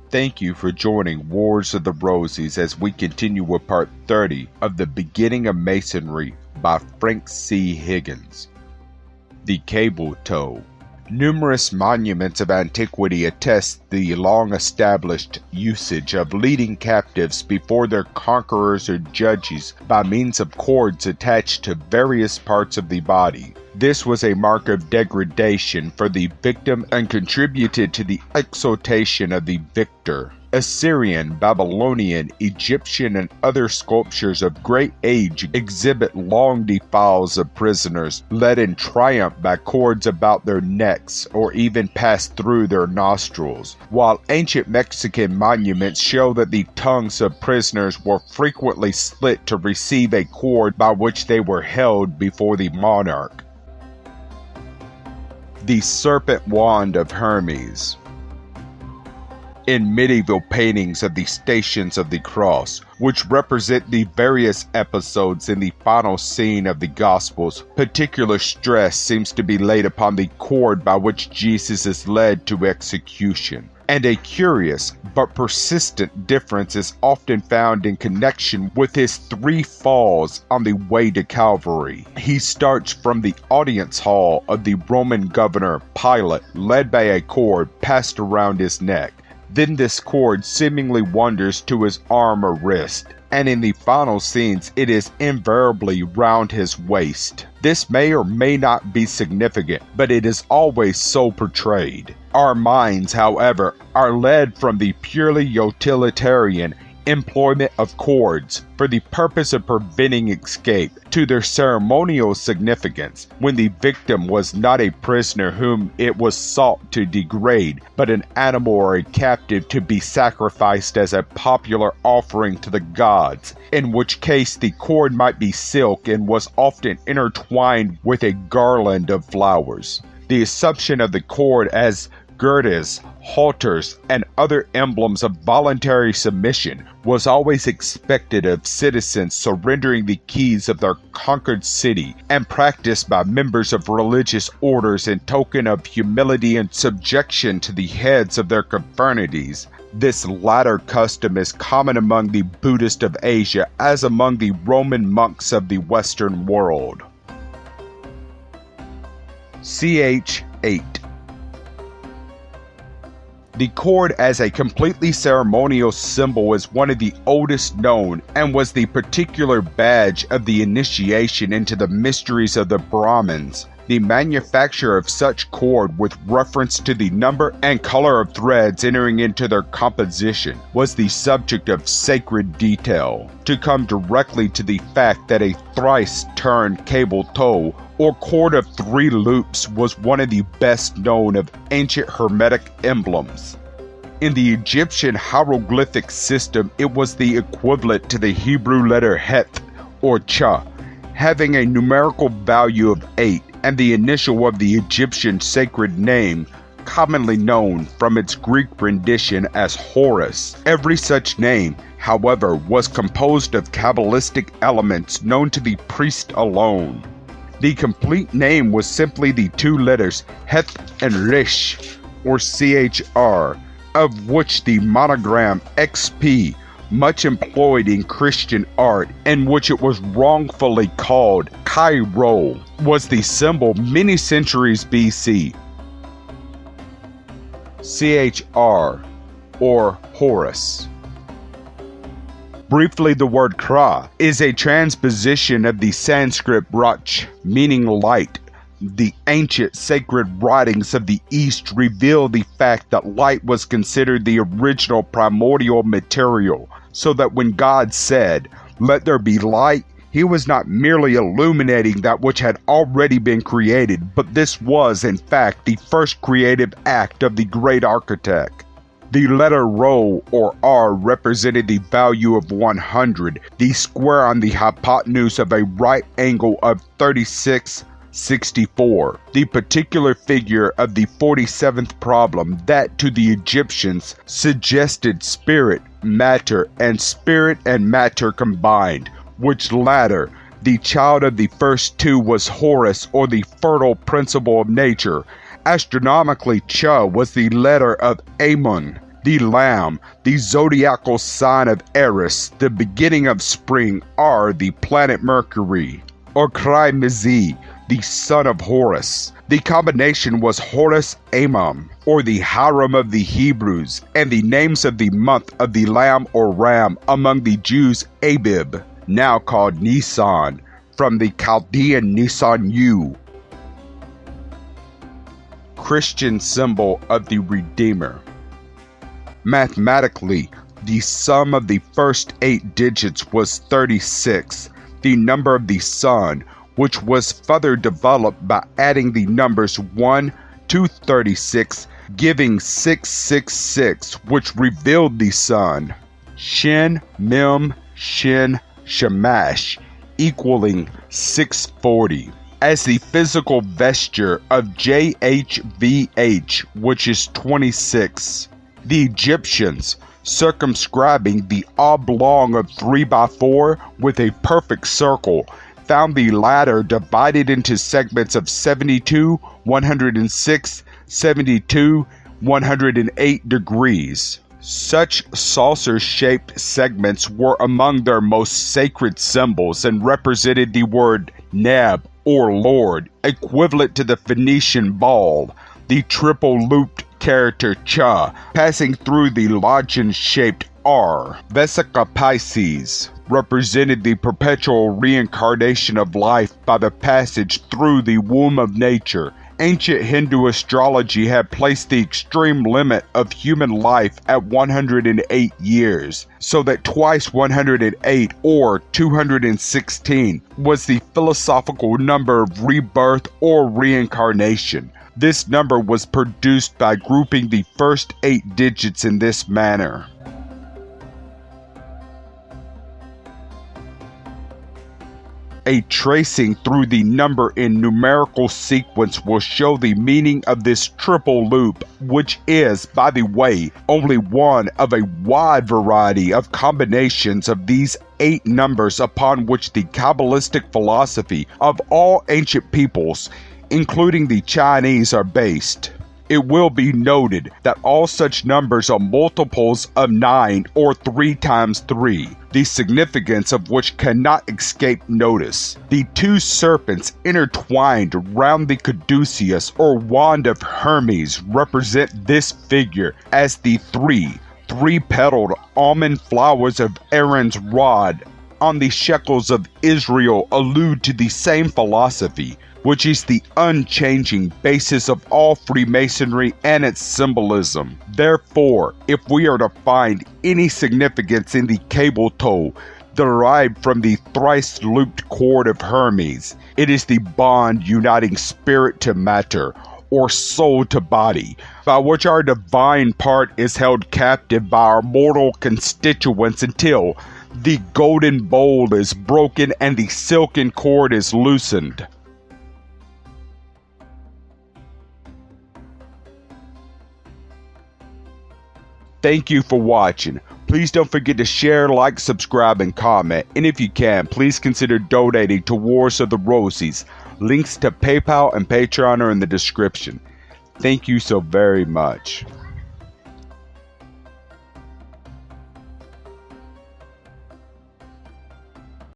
Thank you for joining Wars of the Rosies as we continue with part 30 of The Beginning of Masonry by Frank C. Higgins. The Cable Tow. Numerous monuments of antiquity attest the long-established usage of leading captives before their conquerors or judges by means of cords attached to various parts of the body. This was a mark of degradation for the victim and contributed to the exaltation of the victor. Assyrian, Babylonian, Egyptian, and other sculptures of great age exhibit long defiles of prisoners led in triumph by cords about their necks or even passed through their nostrils, while ancient Mexican monuments show that the tongues of prisoners were frequently slit to receive a cord by which they were held before the monarch. The Serpent Wand of Hermes. In medieval paintings of the Stations of the Cross, which represent the various episodes in the final scene of the Gospels, particular stress seems to be laid upon the cord by which Jesus is led to execution. And a curious but persistent difference is often found in connection with his 3 falls on the way to Calvary. He starts from the audience hall of the Roman governor Pilate, led by a cord passed around his neck. Then this cord seemingly wanders to his arm or wrist, and in the final scenes it is invariably round his waist. This may or may not be significant, but it is always so portrayed. Our minds, however, are led from the purely utilitarian employment of cords for the purpose of preventing escape to their ceremonial significance when the victim was not a prisoner whom it was sought to degrade, but an animal or a captive to be sacrificed as a popular offering to the gods, in which case the cord might be silk and was often intertwined with a garland of flowers. The assumption of the cord as girders, halters, and other emblems of voluntary submission was always expected of citizens surrendering the keys of their conquered city and practiced by members of religious orders in token of humility and subjection to the heads of their confraternities. This latter custom is common among the Buddhists of Asia as among the Roman monks of the Western world. Ch. 8. The cord as a completely ceremonial symbol is one of the oldest known and was the particular badge of the initiation into the mysteries of the Brahmins. The manufacture of such cord with reference to the number and color of threads entering into their composition was the subject of sacred detail. To come directly to the fact that a thrice-turned cable tow or cord of 3 loops was one of the best known of ancient Hermetic emblems. In the Egyptian hieroglyphic system, it was the equivalent to the Hebrew letter Het or Cha, having a numerical value of 8 and the initial of the Egyptian sacred name, commonly known from its Greek rendition as Horus. Every such name, however, was composed of Kabbalistic elements known to the priest alone. The complete name was simply the 2 letters Het and Rish, or CHR, of which the monogram XP, much employed in Christian art, and which it was wrongfully called Chi-Rho, was the symbol many centuries BC. CHR, or Horus. Briefly, the word Kra is a transposition of the Sanskrit Brach, meaning light. The ancient sacred writings of the East reveal the fact that light was considered the original primordial material, so that when God said, "Let there be light," he was not merely illuminating that which had already been created, but this was, in fact, the first creative act of the great architect. The letter Rho, or R, represented the value of 100, the square on the hypotenuse of a right angle of 3664, the particular figure of the 47th problem that to the Egyptians suggested spirit, matter combined, which latter, the child of the first 2, was Horus, or the fertile principle of nature. Astronomically, Cha was the letter of Amun, The lamb, the zodiacal sign of Eris, the beginning of spring, are the planet Mercury, or Krimizi, the son of Horus. The combination was Horus Amam, or the harem of the Hebrews, and the names of the month of the lamb or ram among the Jews Abib, now called Nisan, from the Chaldean Nisan U. Christian symbol of the Redeemer. Mathematically, the sum of the first 8 digits was 36, the number of the sun, which was further developed by adding the numbers 1 to 36, giving 666, which revealed the sun. Shin, Mem, Shin, Shamash, equaling 640. As the physical vesture of JHVH, which is 26. The Egyptians, circumscribing the oblong of 3x4 with a perfect circle, found the latter divided into segments of 72, 106, 72, 108 degrees. Such saucer-shaped segments were among their most sacred symbols and represented the word Neb, or Lord, equivalent to the Phoenician ball, the triple-looped character Cha, passing through the lozenge-shaped R. Vesica Pisces represented the perpetual reincarnation of life by the passage through the womb of nature. Ancient Hindu astrology had placed the extreme limit of human life at 108 years, so that twice 108 or 216 was the philosophical number of rebirth or reincarnation. This number was produced by grouping the first 8 digits in this manner. A tracing through the number in numerical sequence will show the meaning of this triple loop, which is, by the way, only one of a wide variety of combinations of these 8 numbers upon which the Kabbalistic philosophy of all ancient peoples, including the Chinese, are based. It will be noted that all such numbers are multiples of 9 or 3 times 3, the significance of which cannot escape notice. The 2 serpents intertwined round the caduceus or wand of Hermes represent this figure, as the 3 petaled almond flowers of Aaron's rod on the shekels of Israel allude to the same philosophy, which is the unchanging basis of all Freemasonry and its symbolism. Therefore, if we are to find any significance in the cable tow derived from the thrice-looped cord of Hermes, it is the bond uniting spirit to matter, or soul to body, by which our divine part is held captive by our mortal constituents until the golden bowl is broken and the silken cord is loosened. Thank you for watching. Please don't forget to share, like, subscribe, and comment. And if you can, please consider donating to Wars of the Rosies. Links to PayPal and Patreon are in the description. Thank you so very much.